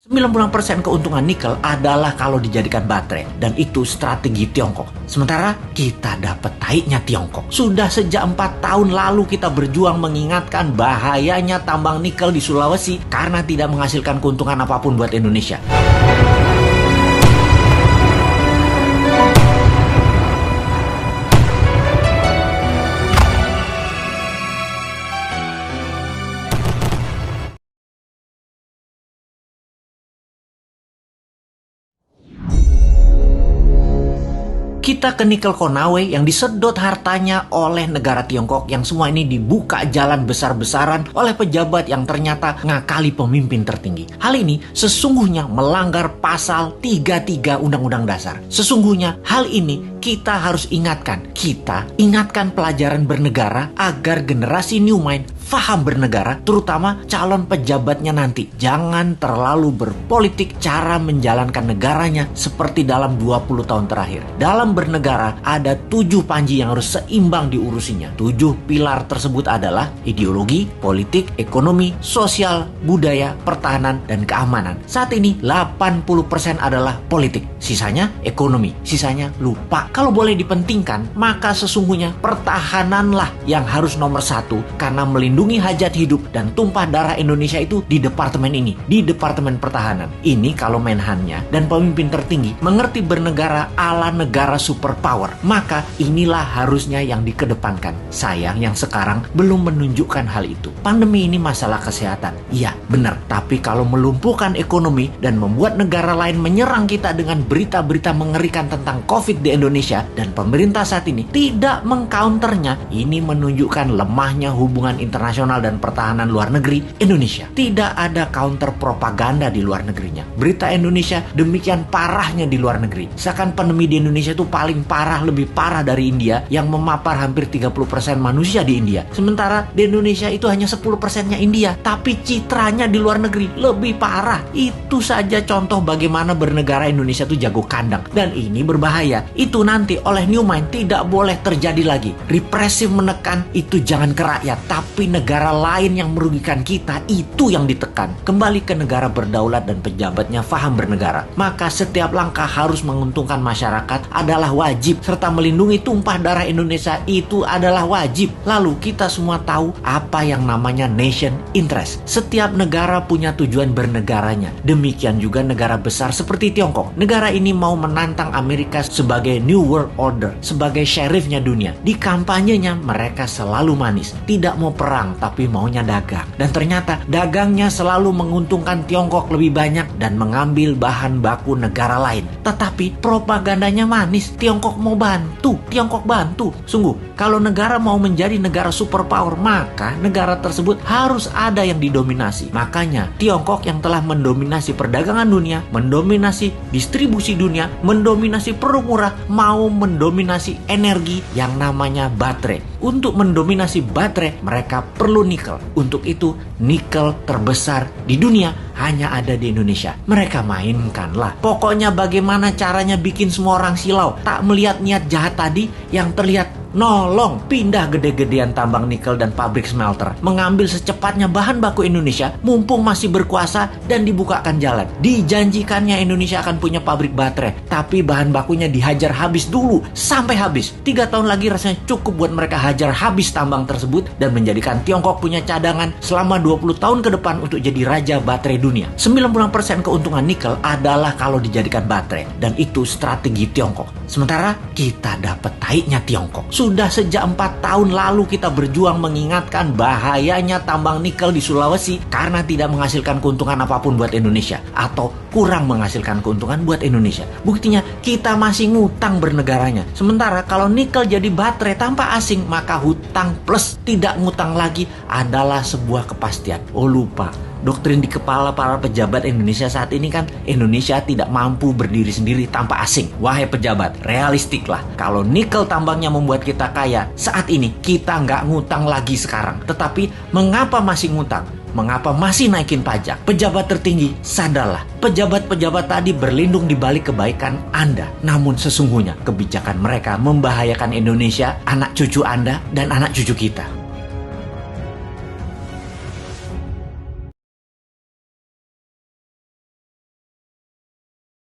90% keuntungan nikel adalah kalau dijadikan baterai, dan itu strategi Tiongkok. Sementara kita dapat taiknya Tiongkok. Sudah sejak 4 tahun lalu kita berjuang mengingatkan bahayanya tambang nikel di Sulawesi karena tidak menghasilkan keuntungan apapun buat Indonesia. Kita ke Nikel Konawe yang disedot hartanya oleh negara Tiongkok, yang semua ini dibuka jalan besar-besaran oleh pejabat yang ternyata ngakali pemimpin tertinggi. Hal ini sesungguhnya melanggar pasal 33 Undang-Undang Dasar. Sesungguhnya hal ini kita harus ingatkan. Kita ingatkan pelajaran bernegara agar generasi New Mind faham bernegara, terutama calon pejabatnya nanti. Jangan terlalu berpolitik cara menjalankan negaranya seperti dalam 20 tahun terakhir. Dalam bernegara ada 7 panji yang harus seimbang diurusinya. 7 pilar tersebut adalah ideologi, politik, ekonomi, sosial, budaya, pertahanan, dan keamanan. Saat ini 80% adalah politik, sisanya ekonomi, sisanya lupa. Kalau boleh dipentingkan, maka sesungguhnya pertahananlah yang harus nomor 1, karena melindungi hajat hidup dan tumpah darah Indonesia itu di departemen ini, di Departemen Pertahanan. Ini kalau Menhannya dan pemimpin tertinggi mengerti bernegara ala negara superpower, maka inilah harusnya yang dikedepankan. Sayang yang sekarang belum menunjukkan hal itu. Pandemi ini masalah kesehatan, iya benar, tapi kalau melumpuhkan ekonomi dan membuat negara lain menyerang kita dengan berita-berita mengerikan tentang COVID di Indonesia, dan pemerintah saat ini tidak mengcounternya, ini menunjukkan lemahnya hubungan internasional dan pertahanan luar negeri Indonesia. Tidak ada counter propaganda di luar negerinya. Berita Indonesia demikian parahnya di luar negeri. Seakan pandemi di Indonesia itu paling parah, lebih parah dari India yang memapar hampir 30% manusia di India. Sementara di Indonesia itu hanya 10%-nya India, tapi citranya di luar negeri lebih parah. Itu saja contoh bagaimana bernegara Indonesia itu jago kandang, dan ini berbahaya. Itu nanti oleh New Mind tidak boleh terjadi lagi. Represif menekan itu jangan ke rakyat, tapi negara lain yang merugikan kita itu yang ditekan. Kembali ke negara berdaulat dan pejabatnya faham bernegara, maka setiap langkah harus menguntungkan masyarakat adalah wajib, serta melindungi tumpah darah Indonesia itu adalah wajib. Lalu kita semua tahu apa yang namanya nation interest. Setiap negara punya tujuan bernegaranya. Demikian juga negara besar seperti Tiongkok. Negara ini mau menantang Amerika sebagai New World Order, sebagai sheriffnya dunia. Di kampanyenya mereka selalu manis, tidak mau perang tapi maunya dagang. Dan ternyata dagangnya selalu menguntungkan Tiongkok lebih banyak dan mengambil bahan baku negara lain. Tetapi propagandanya manis, Tiongkok mau bantu, Tiongkok bantu. Sungguh, kalau negara mau menjadi negara superpower, maka negara tersebut harus ada yang didominasi. Makanya Tiongkok yang telah mendominasi perdagangan dunia, mendominasi distribusi dunia, mendominasi produk murah, mau mendominasi energi yang namanya baterai. Untuk mendominasi baterai, mereka perlu nikel. Untuk itu, nikel terbesar di dunia hanya ada di Indonesia. Mereka mainkanlah. Pokoknya bagaimana caranya bikin semua orang silau, tak melihat niat jahat tadi yang terlihat nolong, pindah gede-gedean tambang nikel dan pabrik smelter, mengambil secepatnya bahan baku Indonesia mumpung masih berkuasa dan dibukakan jalan. Dijanjikannya Indonesia akan punya pabrik baterai, tapi bahan bakunya dihajar habis dulu sampai habis. 3 tahun lagi rasanya cukup buat mereka hajar habis tambang tersebut dan menjadikan Tiongkok punya cadangan selama 20 tahun ke depan untuk jadi raja baterai dunia. 90% keuntungan nikel adalah kalau dijadikan baterai, dan itu strategi Tiongkok. Sementara kita dapat taiknya Tiongkok. Sudah sejak 4 tahun lalu kita berjuang mengingatkan bahayanya tambang nikel di Sulawesi karena tidak menghasilkan keuntungan apapun buat Indonesia, atau kurang menghasilkan keuntungan buat Indonesia. Buktinya kita masih ngutang bernegaranya. Sementara kalau nikel jadi baterai tanpa asing, maka hutang plus tidak ngutang lagi adalah sebuah kepastian. Oh lupa, doktrin di kepala para pejabat Indonesia saat ini kan Indonesia tidak mampu berdiri sendiri tanpa asing. Wahai pejabat, realistiklah. Kalau nikel tambangnya membuat kita kaya, saat ini kita nggak ngutang lagi sekarang. Tetapi mengapa masih ngutang? Mengapa masih naikin pajak? Pejabat tertinggi, sadarlah. Pejabat-pejabat tadi berlindung di balik kebaikan Anda. Namun sesungguhnya kebijakan mereka membahayakan Indonesia, anak cucu Anda, dan anak cucu kita.